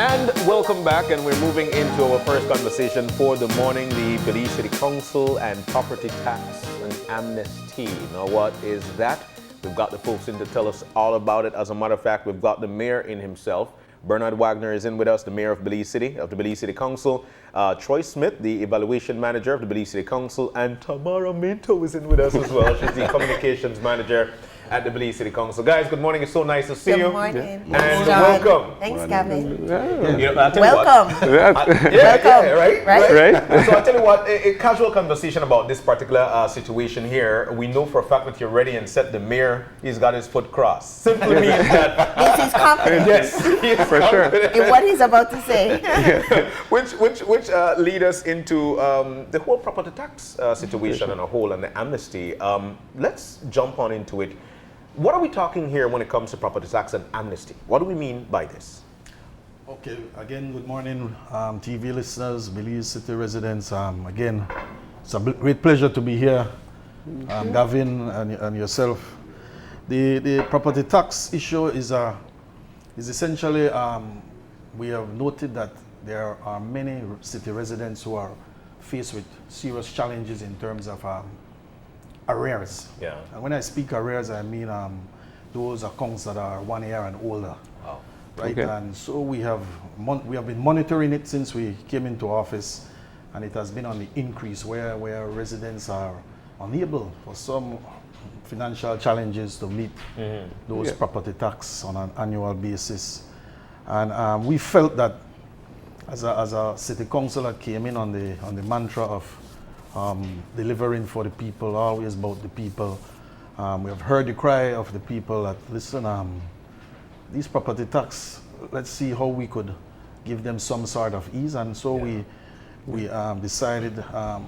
And welcome back, and we're moving into our first conversation for the morning, the Belize City Council and property tax and amnesty. Now, what is that? We've got the folks in to tell us all about it. As a matter of fact, we've got the mayor in himself. Bernard Wagner is in with us, the mayor of Belize City, of the Belize City Council. Troy Smith, the evaluation manager of the Belize City Council, and Tamara Minto is in with us as well. She's the communications manager at the Belize City Council. Guys, good morning. It's so nice to see you. Good morning. And welcome. Thanks, Gavin. Welcome. Right? So I'll tell you what, a casual conversation about this particular situation here. We know for a fact that you're ready and set. The mayor, he's got his foot crossed. Simply means that... Means he's confident. Yes, he is for confident. In what he's about to say. Which lead us into the whole property tax situation and a whole and the amnesty. Let's jump on into it. What are we talking here when it comes to property tax and amnesty? What do we mean by this? Okay, again, good morning, TV listeners, Belize City residents. Again, it's a great pleasure to be here, Gavin and yourself. The property tax issue is essentially, we have noted that there are many city residents who are faced with serious challenges in terms of arrears. Yeah. And when I speak arrears, I mean those accounts that are 1 year and older. Wow. Right, Okay. and so we have been monitoring it since we came into office, and it has been on the increase where residents are unable for some financial challenges to meet those property tax on an annual basis. And we felt that as a city council that came in on the mantra of delivering for the people, always about the people. We have heard the cry of the people that, listen, these property tax, let's see how we could give them some sort of ease. And so we decided,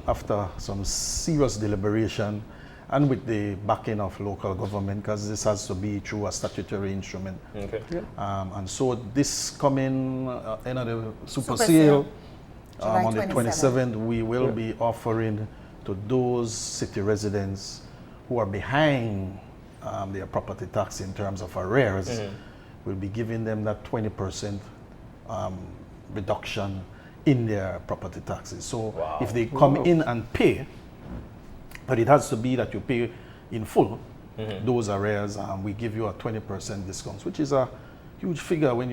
after some serious deliberation and with the backing of local government, because this has to be through a statutory instrument. Okay. And so this coming end of the super Super sale, sale. July on the 27th. 27th, we will be offering to those city residents who are behind their property tax in terms of arrears. We'll be giving them that 20% reduction in their property taxes. So if they come in and pay, but it has to be that you pay in full those arrears, we give you a 20% discount, which is a huge figure when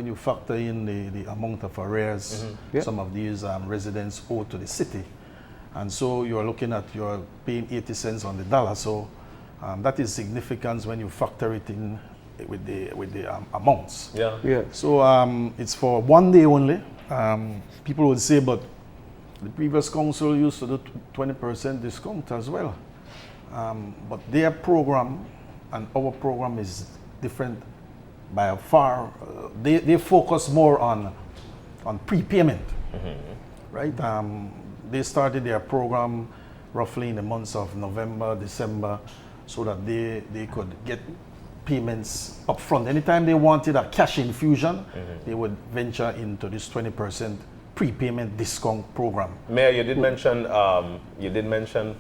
you factor in the amount of arrears some of these residents owe to the city. And so you're paying 80 cents on the dollar. So that is significant when you factor it in with the amounts. Yeah. So it's for 1 day only. People would say, but the previous council used to do 20% discount as well. But their program and our program is different by far. They focus more on prepayment, right? They started their program roughly in the months of November, December, so that they could get payments up front. Anytime they wanted a cash infusion, they would venture into this 20% prepayment discount program. Mayor, you did mention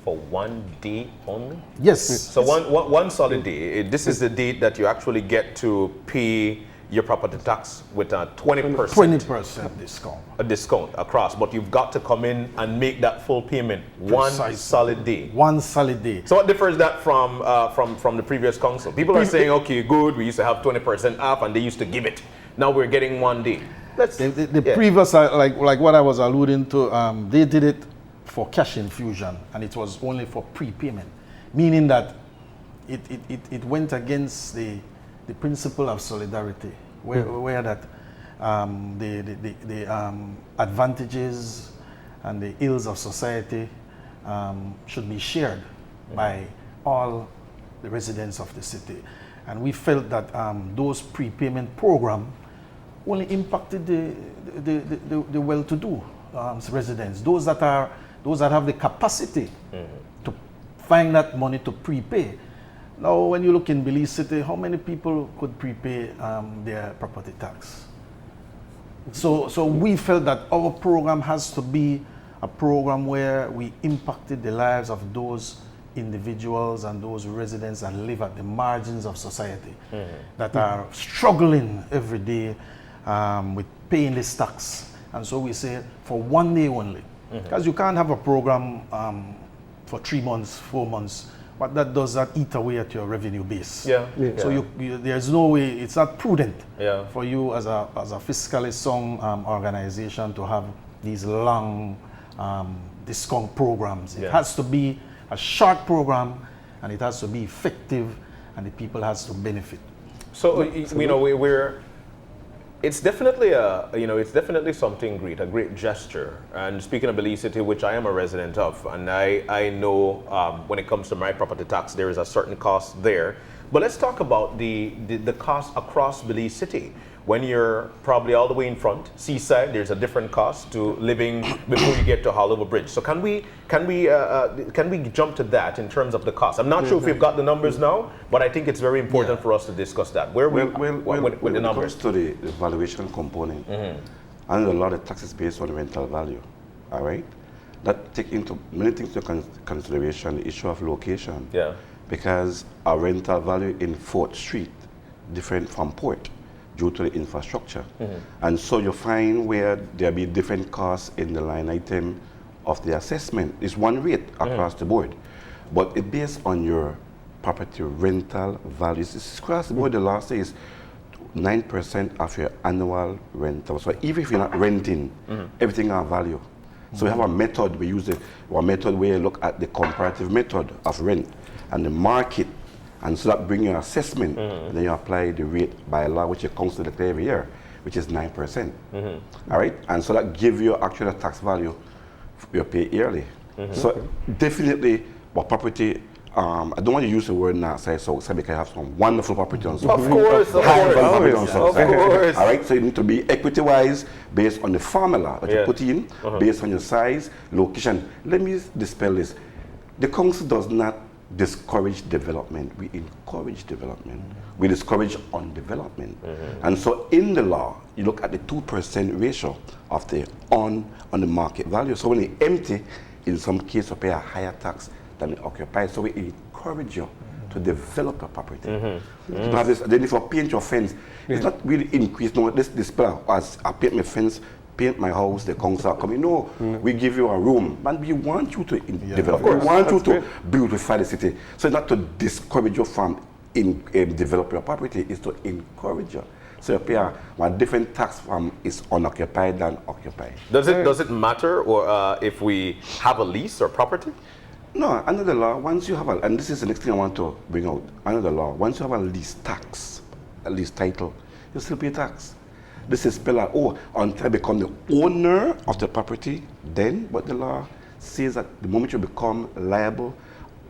for 1 day only? Yes. So one solid day. This is the date that you actually get to pay your property tax with a 20% 20% discount. A discount across, but you've got to come in and make that full payment Precisely. 1 solid day. 1 solid day. So what differs that from the previous council? People are saying, okay, good, we used to have 20% off and they used to give it. Now we're getting 1 day. The previous, like what I was alluding to, they did it for cash infusion, and it was only for prepayment, meaning that it went against the principle of solidarity, where that the advantages and the ills of society should be shared by all the residents of the city. And we felt that those prepayment program only impacted the well-to-do residents, those that have the capacity to find that money to prepay. Now, when you look in Belize City, how many people could prepay their property tax? So we felt that our program has to be a program where we impacted the lives of those individuals and those residents that live at the margins of society, that are struggling every day with paying this tax. And so we say for 1 day only. Because you can't have a program for 3 months, 4 months, but that does not eat away at your revenue base. So there's no way, it's not prudent for you as a fiscally sound organization to have these long discount programs. It has to be a short program, and it has to be effective, and the people has to benefit. So it's definitely it's definitely something great, a great gesture. And speaking of Belize City, which I am a resident of, and I know when it comes to my property tax, there is a certain cost there. But let's talk about the cost across Belize City. When you're probably all the way in front, seaside, there's a different cost to living before you get to Hollover Bridge. So can we jump to that in terms of the cost? I'm not sure if we've got the numbers now, but I think it's very important for us to discuss that. With the numbers? When it comes to the valuation component, under the law, the tax is based on rental value. All right, that take into many things into consideration. The issue of location, because our rental value in 4th Street different from Port, due to the infrastructure. And so you find where there be different costs in the line item of the assessment. It's one rate across the board, but it's based on your property rental values. It's across the board. The law says 9% of your annual rental. So even if you're not renting, everything has value. So we have a method, we use a method where you look at the comparative method of rent and the market. And so that brings your assessment, and then you apply the rate by law, which your council declare every year, which is 9%. All right? And so that gives you actual tax value you pay yearly. So definitely, what property, I don't want to use the word outside, so because I have some wonderful property on South. Of course. All right? So you need to be equity-wise based on the formula that you put in, based on your size, location. Let me dispel this. The council does not discourage development, we encourage development. We discourage undevelopment. And so in the law, you look at the 2% ratio of the on the market value. So when it's empty, in some cases you pay a higher tax than the occupied. So we encourage you to develop a property. To have this, then if you paint your fence, it's not really increased. No, this display as I paint my fence, paint my house, the council coming. No, we give you a room, and we want you to develop. We want you to beautify the city. So not to discourage you from develop your property, is to encourage you. So you pay one different tax from is unoccupied than occupied. Does it matter or if we have a lease or property? No, under the law, once you have and this is the next thing I want to bring out. Under the law, once you have a lease tax, a lease title, you still pay tax. This is spelled out, until you become the owner of the property, then, but the law says that the moment you become liable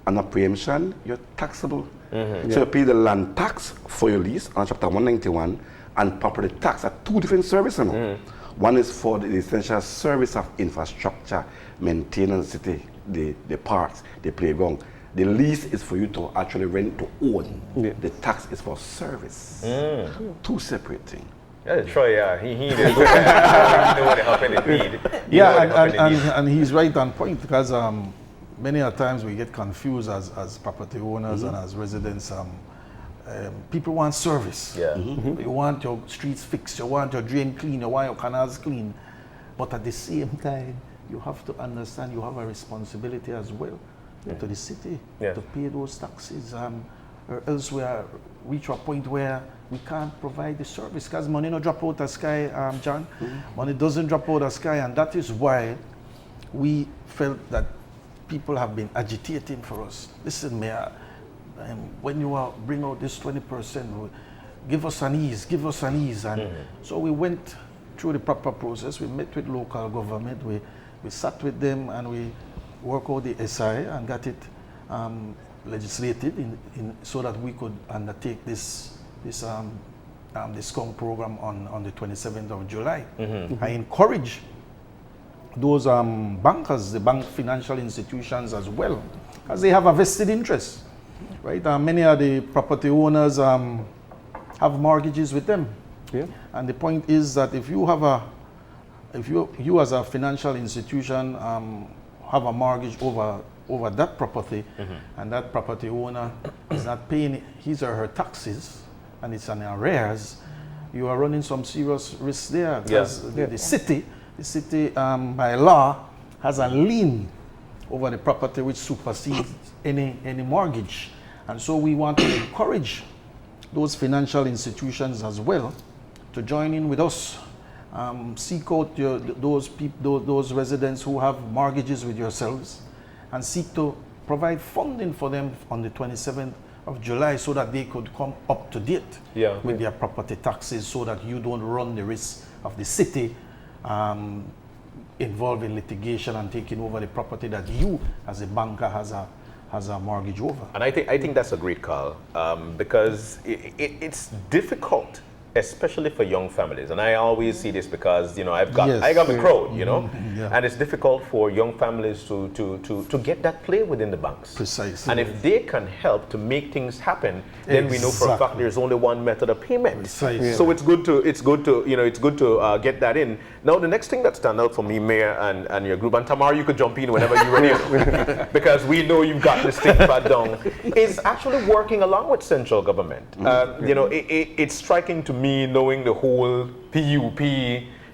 on a preemption, you're taxable. So you pay the land tax for your lease on Chapter 191, and property tax are two different services. One is for the essential service of infrastructure, maintenance city, the parks, the playground. The lease is for you to actually rent to own. The tax is for service. Two separate things. Yeah, Troy, he needed what the help it need. And he's right on point, because many a times we get confused as property owners and as residents. People want service. You want your streets fixed, you want your drain clean, you want your canals clean. But at the same time, you have to understand you have a responsibility as well to the city to pay those taxes. Or else we are reach a point where we can't provide the service, because money no drop out the sky, John. Money doesn't drop out the sky, and that is why we felt that people have been agitating for us. Listen, Mayor, when you bring out this 20%, give us an ease, give us an ease. And so we went through the proper process. We met with local government, we sat with them, and we worked out the SI and got it legislated so that we could undertake this discount program on the 27th of July. I encourage those bankers, the bank financial institutions as well, as they have a vested interest, right? Many of the property owners have mortgages with them, and the point is that if you have if you as a financial institution have a mortgage over that property, and that property owner is not paying his or her taxes, and it's an arrears, you are running some serious risks there. Because the city by law has a lien over the property which supersedes any mortgage. And so we want to encourage those financial institutions as well to join in with us. Seek out those residents who have mortgages with yourselves and seek to provide funding for them on the 27th of July so that they could come up to date with their property taxes, so that you don't run the risk of the city involved in litigation and taking over the property that you as a banker has a mortgage over. And I think that's a great call, because it's difficult, especially for young families. And I always see this because, I got the crowd, and it's difficult for young families to get that play within the banks. Precisely. And if they can help to make things happen, then we know for a fact there's only one method of payment. Precisely. So it's good to get that in. Now, the next thing that stands out for me, Mayor and your group, and Tamara, you could jump in whenever you're ready, because we know you've got this thing pad down, is actually working along with central government. It's striking to me knowing the whole PUP,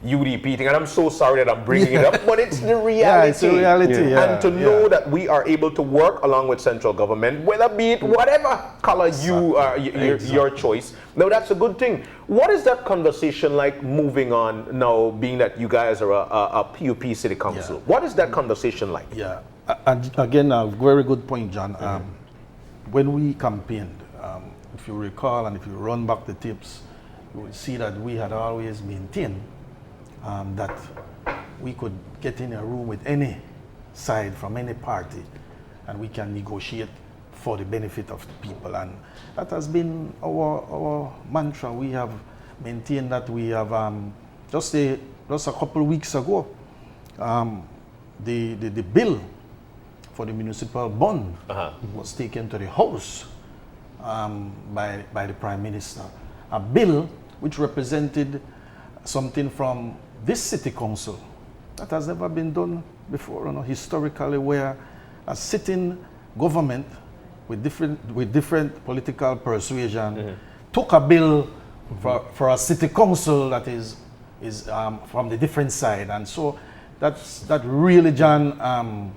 UDP thing, and I'm so sorry that I'm bringing it up, but it's the reality. Yeah, it's the reality. And to know that we are able to work along with central government, whether be it whatever color you are, your choice. Now, that's a good thing. What is that conversation like moving on now, being that you guys are a PUP City Council? What is that conversation like? Yeah, and again, a very good point, John. When we campaigned, if you recall and if you run back the tapes, you will see that we had always maintained that we could get in a room with any side from any party and we can negotiate for the benefit of the people. And that has been our mantra. We have maintained that. We have, just a couple of weeks ago, the bill for the municipal bond was taken to the House by the Prime Minister. A bill which represented something from this city council that has never been done before, historically, where a sitting government with different political persuasion took a bill for a city council that is from the different side. And so that really, John,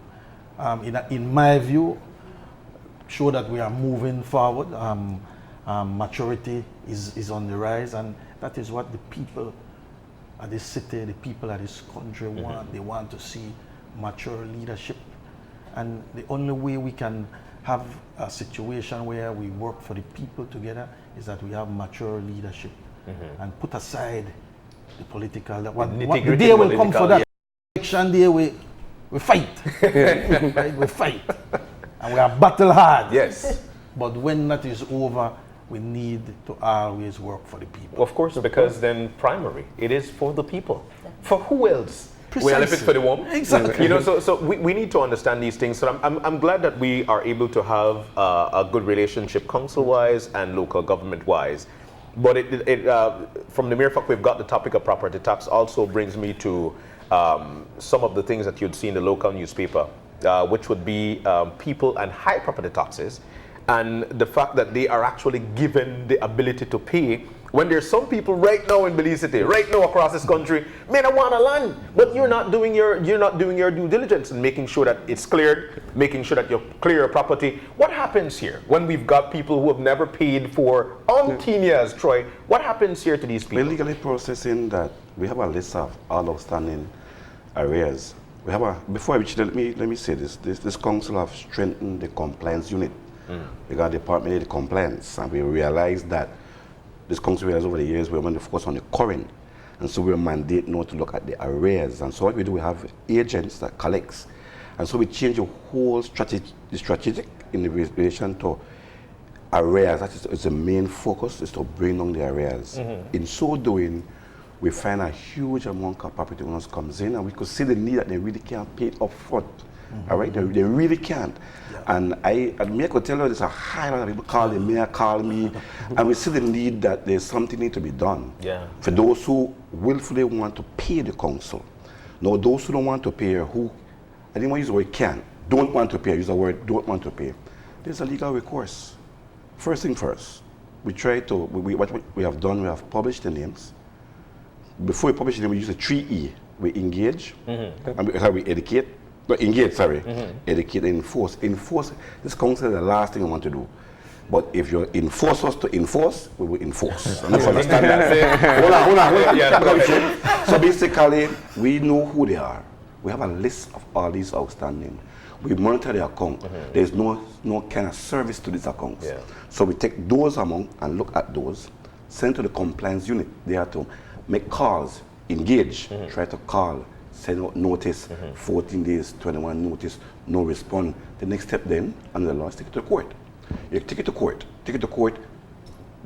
in my view, show that we are moving forward. Maturity is on the rise, and that is what the people of this city, the people of this country want. They want to see mature leadership, and the only way we can have a situation where we work for the people together is that we have mature leadership and put aside the political. The day will come for that. Election day, we fight. Right? We fight, and we are battle hard. Yes. But when that is over, we need to always work for the people. Of course, because then primary, it is for the people. For who else? Precisely. Well, if it's for the woman. Exactly. So we need to understand these things. So I'm glad that we are able to have a good relationship council-wise and local government-wise. But from the mere fact we've got the topic of property tax also brings me to some of the things that you'd see in the local newspaper, which would be people and high property taxes, and the fact that they are actually given the ability to pay when there's some people right now in Belize City, right now across this country, man, I want a land, but you're not doing your due diligence and making sure that it's cleared, making sure that you clear your property. What happens here when we've got people who have never paid for umpteen years, Troy? What happens here to these people? We're legally processing that. We have a list of all outstanding arrears. We have before I reach there, let me say this. This council have strengthened the compliance unit. We got the Department of the Compliance, and we realized that this council realized over the years we're going to focus on the current, and so we're mandated now to look at the arrears. And so what we do, we have agents that collects, and so we change the whole strategic in relation to arrears. That is the main focus, is to bring down the arrears. In so doing, we find a huge amount of property owners comes in, and we could see the need that they really can't pay it up front. All right, they really can't. And I could tell you there's a high lot of people call the mayor, call me, and we see the need that there's something need to be done for those who willfully want to pay the council. Now, those who don't want to pay, who, I didn't want to use the word can, don't want to pay, use the word don't want to pay. There's a legal recourse. First thing first, we try to, what we have done, we have published the names. Before we publish them, we use a 3E. We engage, and we educate. No, engage, sorry. Educate and enforce. Enforce, this council is the last thing I want to do. But if you enforce us to enforce, we will enforce. I don't understand that. Hold on. Yeah, so basically, we know who they are. We have a list of all these outstanding. We monitor their account. There's no kind of service to these accounts. Yeah. So we take those amount and look at those, send to the compliance unit. They have to make calls, engage, try to call, send out notice, 14 days, 21 notice, no response. The next step then, under the law, is take it to court. You take it to court.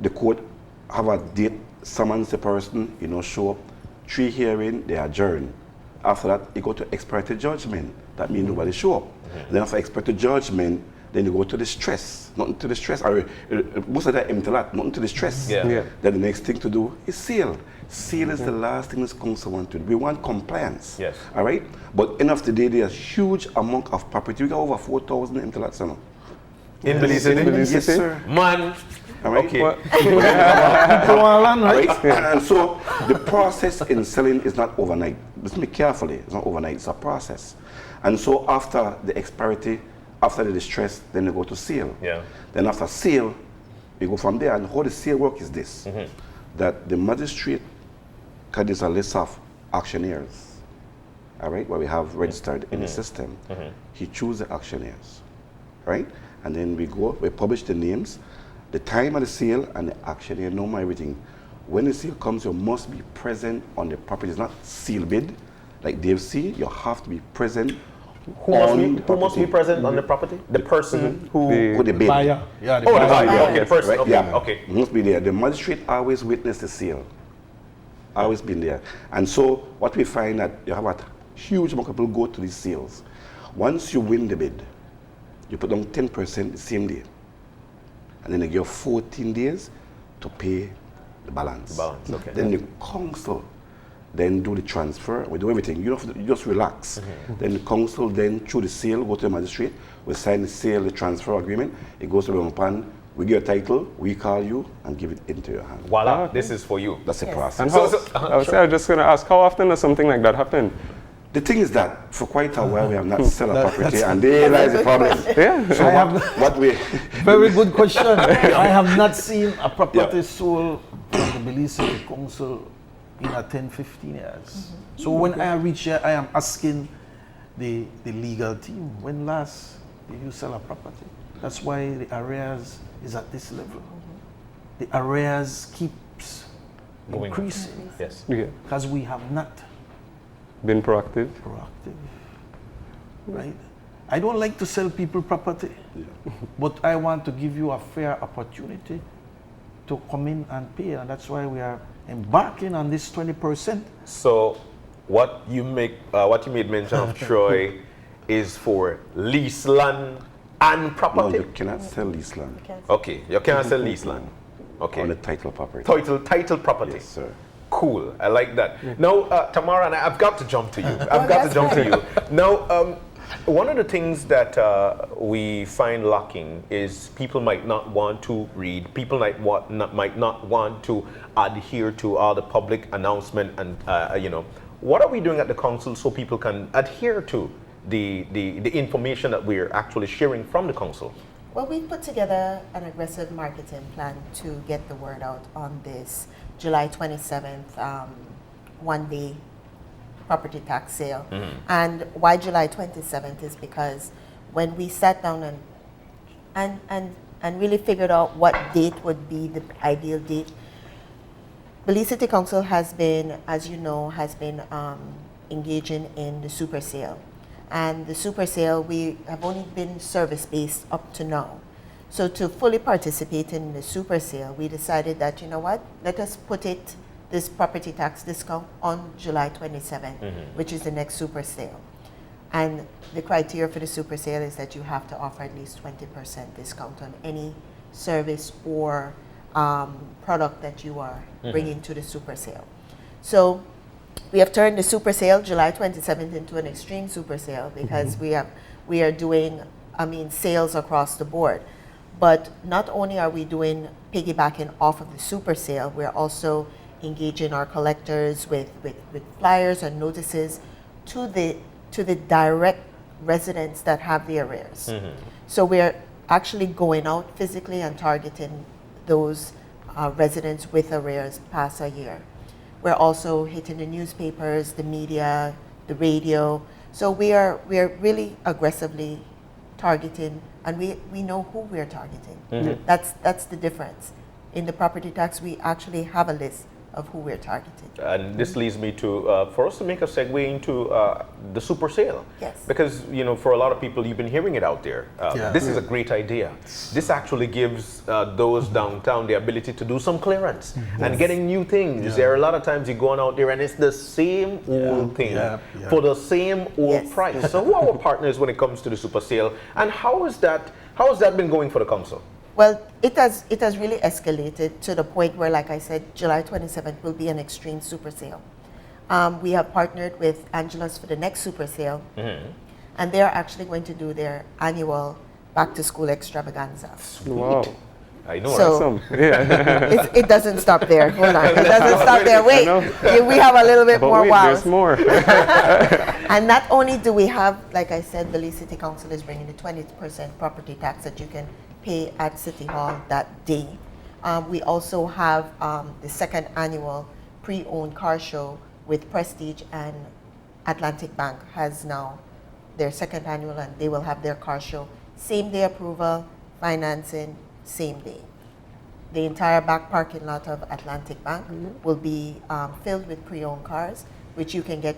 The court have a date, summons the person, show up, 3 hearing, they adjourn. After that, you go to expected judgment. That means nobody show up. Then after expected judgment, then you go to the stress. Nothing to the stress. Most of that empty lot, nothing to the stress. Then the next thing to do is seal. Seal is the last thing this council wants to do. We want compliance. Yes. All right? But end of the day, there's a huge amount of property. We got over 4,000 empty lots now. In Belize City? Yes, sir. Man. All right? Okay. Right? And so the process in selling is not overnight. Listen to me carefully. It's not overnight. It's a process. And so after the expiry, after the distress, then you go to sale. Yeah. Then after sale, you go from there. And how the sale work is this: that the magistrate, because there's a list of auctioneers, all right, where we have registered in the system. He chooses the auctioneers, right? And then we publish the names, the time of the sale, and the auctioneer know everything. When the sale comes, you must be present on the property. It's not seal bid, like Dave said. You have to be present. Who must be present on the property? The person who the bid. Buyer. Yeah, the buyer. Okay, the person. Right? Okay. Yeah. Okay. Must be there. The magistrate always witness the sale. Always been there. And so what we find that you have a huge amount of people go to these sales. Once you win the bid, you put down 10% the same day. And then you give 14 days to pay the balance. Okay. Then the council then do the transfer. We do everything. You don't have to, you just relax. Then the council then through the sale go to the magistrate. We sign the sale, the transfer agreement. It goes to the pan. We get a title. We call you and give it into your hand. Voila! This is for you. That's the process. And I was just going to ask, how often does something like that happen? The thing is that for quite a while we have not sold a property, and there lies the problem. Yeah. So what we very good question. I have not seen a property sold from the Belize City Council in a 10-15 years. So when I reach here, I am asking the legal team, when last did you sell a property? That's why the arrears is at this level. The arrears keeps increasing. Yes. Because we have not been proactive. Right? I don't like to sell people property, but I want to give you a fair opportunity to come in and pay, and that's why we are embarking on this 20%. So, what you made mention of, Troy, is for lease land and property. No, you cannot sell lease land. Okay, you cannot sell lease land. Okay. On the title property. Title property. Yes, sir. Cool. I like that. Now, Tamara, and I've got to jump to you. Now, one of the things that we find lacking is people might not want to read. People might not want to adhere to all the public announcement and what are we doing at the council so people can adhere to the information that we're actually sharing from the council? Well, we put together an aggressive marketing plan to get the word out on this July 27th one-day property tax sale. And why July 27th is because when we sat down and really figured out what date would be the ideal date, Belize City Council has been, as you know, engaging in the super sale. And the super sale, we have only been service-based up to now. So to fully participate in the super sale, we decided that, you know what, let us put this property tax discount on July 27th, which is the next super sale. And the criteria for the super sale is that you have to offer at least 20% discount on any service or product that you are bringing to the super sale. So we have turned the super sale July 27th into an extreme super sale because we are doing, sales across the board. But not only are we doing piggybacking off of the super sale, we're also engaging our collectors with flyers and notices to the direct residents that have the arrears. So we're actually going out physically and targeting those residents with arrears past a year. We're also hitting the newspapers, the media, the radio. So we are really aggressively targeting, and we know who we're targeting. That's the difference. In the property tax, we actually have a list of who we're targeting. And this leads me to, for us to make a segue into the super sale. Yes. Because, you know, for a lot of people, you've been hearing it out there. This is a great idea. This actually gives those downtown the ability to do some clearance and getting new things. There are a lot of times you're going out there and it's the same old thing for the same old price. So who are our partners when it comes to the super sale, and how has that been going for the council? Well, it has really escalated to the point where, like I said, July 27th will be an extreme super sale. We have partnered with Angelos for the next super sale, and they're actually going to do their annual back to school extravaganza. Wow. I know. So Awesome. Yeah. it doesn't stop there. Hold on, it doesn't stop there. Wait, we have a little bit But more. wait, Wow. there's more. And not only do we have, like I said, Belize City Council is bringing the 20% property tax that you can pay at City Hall that day. We also have the second annual pre-owned car show with Prestige, and Atlantic Bank has now their second annual, and they will have their car show. Same day approval, financing, same day. The entire back parking lot of Atlantic Bank will be filled with pre-owned cars, which you can get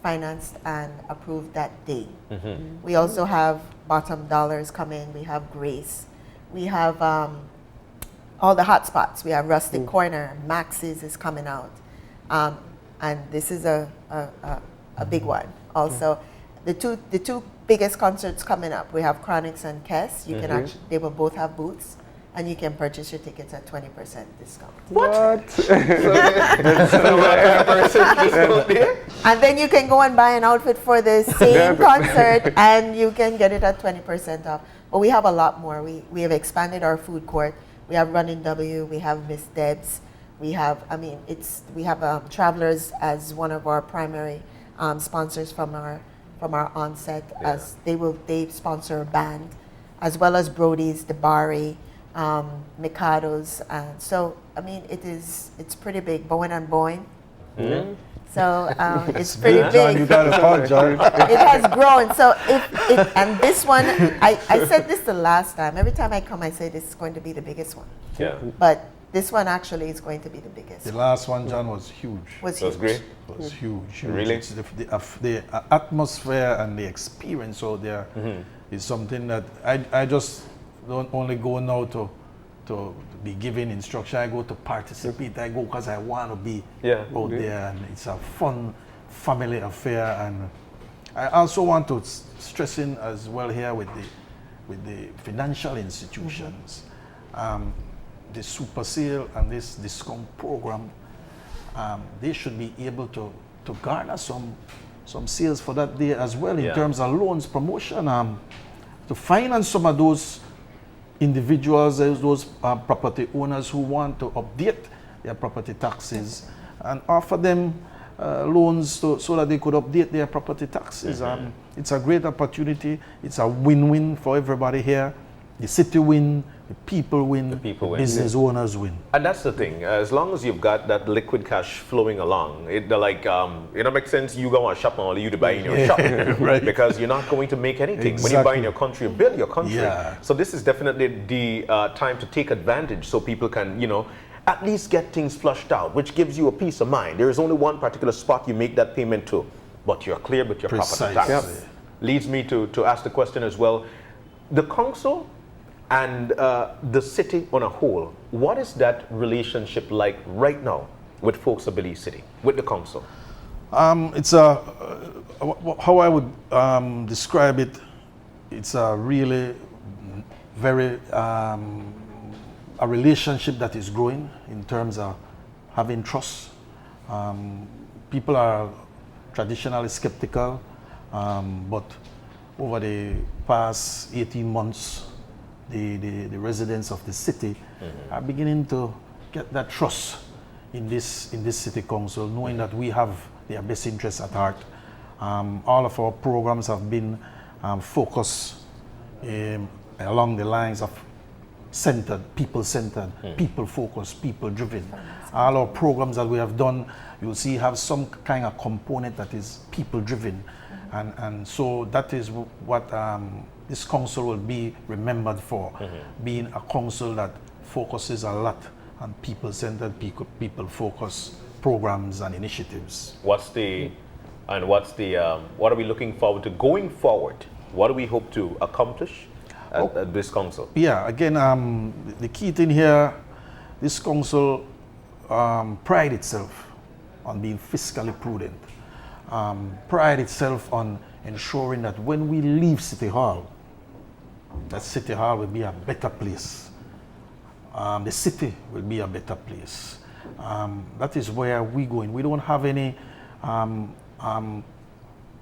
financed and approved that day. We also have bottom dollars come in. We have Grace. We have all the hot spots. We have Rustic Corner. Max's is coming out. And this is a big one. Also, the two biggest concerts coming up. We have Chronics and Kess. You can actually, they will both have booths, and you can purchase your tickets at 20% discount. What? And then you can go and buy an outfit for the same concert, and you can get it at 20% off. But we have a lot more. We have expanded our food court. We have Running W. We have Miss Debs. We have, we have Travelers as one of our primary sponsors from our onset, as they sponsor a band, as well as Brody's, the Bari, Mikado's, and so it's pretty big. Bowen and Bowen. So it's pretty big. John, you got a call, John. It has grown. So and this one, I said this the last time. Every time I come, I say this is going to be the biggest one. Yeah. But this one actually is going to be the biggest. The last one, John, was huge. That was great. It was huge. Really? It's the atmosphere and the experience out there is something that I just don't only go now to be given instruction. I go to participate. I go because I want to be out there, and it's a fun family affair. And I also want to stress in as well here with the financial institutions. The super sale and this discount program, they should be able to garner some sales for that day as well in terms of loans, promotion, to finance some of those individuals, those property owners who want to update their property taxes and offer them loans so that they could update their property taxes. It's a great opportunity. It's a win-win for everybody here. The city win, the people win, the business owners win. And that's the thing. As long as you've got that liquid cash flowing along, it makes sense you go and shop and all you to buy in your shop. Right. Because you're not going to make anything. Exactly. When you buy in your country, you build your country. Yeah. So this is definitely the time to take advantage so people can, at least get things flushed out, which gives you a peace of mind. There is only one particular spot you make that payment to, but you're clear with your property tax. Precisely. Leads me to ask the question as well. The council and the city on a whole, what is that relationship like right now with folks of Belize City, with the council? It's how I would describe it. It's a really very a relationship that is growing in terms of having trust. People are traditionally skeptical, but over the past 18 months, the residents of the city are beginning to get that trust in this city council, knowing that we have their best interests at heart. All of our programs have been focused along the lines of centered, people-centered, people-focused, people-driven. All our programs that we have done, you'll see have some kind of component that is people-driven. And so that is what this council will be remembered for, being a council that focuses a lot on people-centered, people-focused programs and initiatives. What are we looking forward to going forward? What do we hope to accomplish at this council? Yeah, again, the key thing here, this council pride itself on being fiscally prudent, pride itself on ensuring that when we leave City Hall, that City Hall will be a better place. The city will be a better place. That is where we're going. We don't have any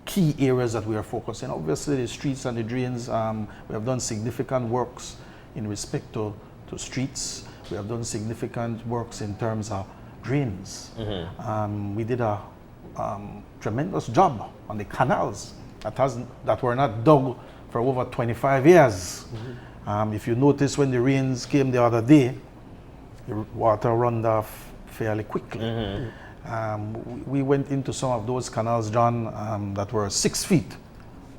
key areas that we are focusing. Obviously, the streets and the drains, we have done significant works in respect to streets. We have done significant works in terms of drains. We did a tremendous job on the canals that were not dug for over 25 years. If you notice, when the rains came the other day, the water runned off fairly quickly. We went into some of those canals, John, that were 6 feet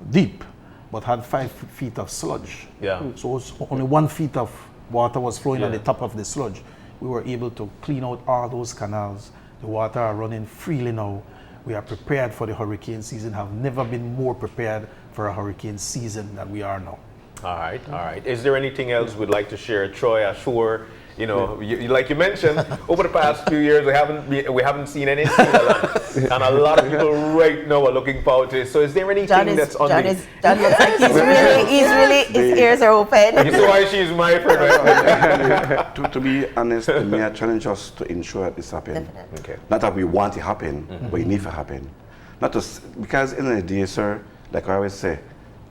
deep, but had 5 feet of sludge. Yeah. So only 1 feet of water was flowing on the top of the sludge. We were able to clean out all those canals. The water are running freely now. We are prepared for the hurricane season, have never been more prepared for a hurricane season than we are now. All right, all right. Is there anything else we'd like to share? Troy, Ashur, you know, like you mentioned, over the past few years, we haven't seen any and a lot of people right now are looking forward to it. So is there anything that's on John looks like his ears are open. This is why she's my friend. To be honest, the mayor challenged us to ensure that this happens. Okay. Not that we want it to happen, but it needs to happen. Because in the day, sir, like I always say,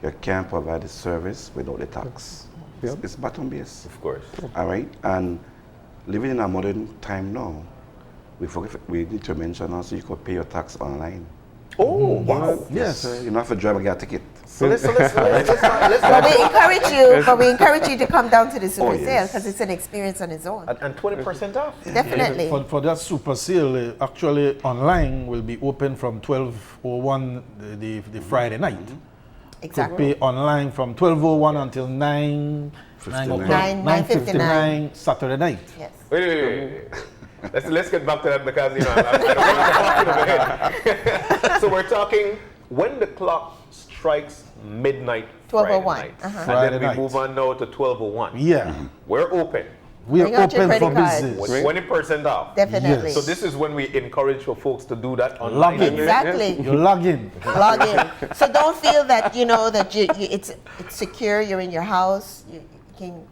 you can't provide the service without the tax. Yep. It's bottom base. Of course. All right? And living in a modern time now, we need to mention also you could pay your tax online. Oh, wow. Yes. You don't have to drive and get a ticket. So let's But we encourage you to come down to the super sale because it's an experience on its own. and 20% off. Definitely. For that super sale, actually online will be open from 12:01 the Friday night. Exactly. To pay online from 12:01 until 9:59 Saturday night. Yes. Wait. Let's get back to that because I don't want to talk in my head. So we're talking when the clock strikes midnight, 12:01. Friday night. Uh-huh. And then we Friday night. move on now to 12:01. Yeah. We're open. We are Bring out your open for credit card. business. 20% off. Definitely. Yes. So this is when we encourage for folks to do that online. Log in. Exactly. You log in. Log in. So don't feel that that it's secure. You're in your house. You can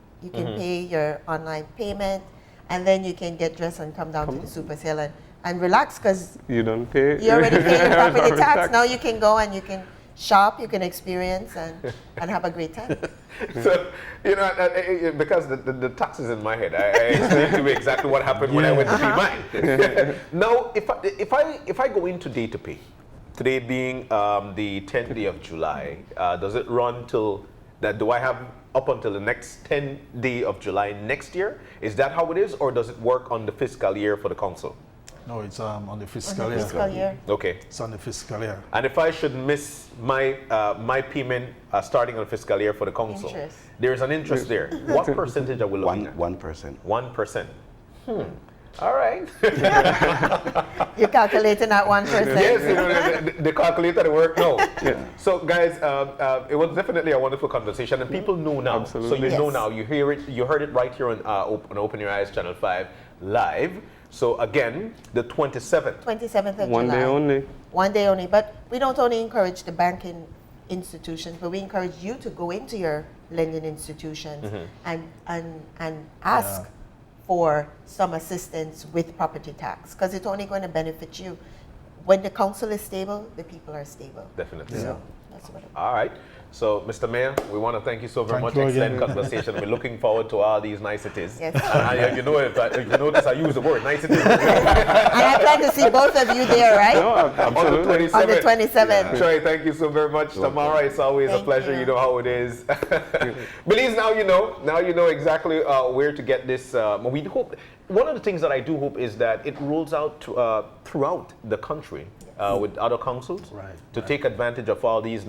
pay your online payment, and then you can get dressed and come down to the super sale and relax because You don't pay. you already paid your property tax. Now you can go and you can shop, you can experience and have a great time. So, because the tax is in my head, I explained to you exactly what happened when I went to see mine. Now, if I go into day to pay, today being the 10th day of July, does it run till that? Do I have up until the next 10th day of July next year? Is that how it is, or does it work on the fiscal year for the council? No, it's on the fiscal On the year. fiscal year. Okay. It's on the fiscal year. And if I should miss my payment starting on the fiscal year for the council, Interest. there is an interest there. What percentage are we looking at? 1%. 1%. All right. You're calculating at 1%. Yes, the calculator work now. So guys, it was definitely a wonderful conversation, and people know now. Absolutely. So you know Yes. now. You hear it. You heard it right here on Open Your Eyes Channel 5 live. So again, the 27th. 27th of One July. day only. One day only. But we don't only encourage the banking institutions, but we encourage you to go into your lending institutions and ask for some assistance with property tax because it's only going to benefit you. When the council is stable, the people are stable. Definitely. So that's what All right. So, Mr. Mayor, we want to thank you so very Thank much. you Excellent again. conversation. We're looking forward to all these niceties. Yes. And you know, if you notice, I use the word niceties. And I plan to see both of you there, right? No, absolutely. On the 27th. Troy, thank you so very much. Tamara, it's always a Thank pleasure. you. You know how it is. Belize, now you know. Now you know exactly where to get this. We hope. One of the things that I do hope is that it rolls out to, throughout the country with other councils to take advantage of all these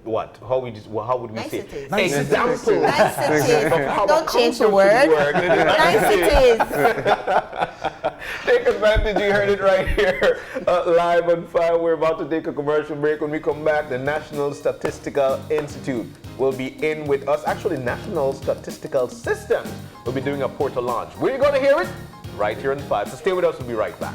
what? How would we say? Niceties. Examples. Niceties. of how Don't a change the council word. should work. Niceties. Take advantage. You heard it right here, live on fire. We're about to take a commercial break. When we come back, the National Statistical Institute will be in with us. Actually, National Statistical Systems will be doing a portal launch. We're going to hear it right here on 5. So stay with us. We'll be right back.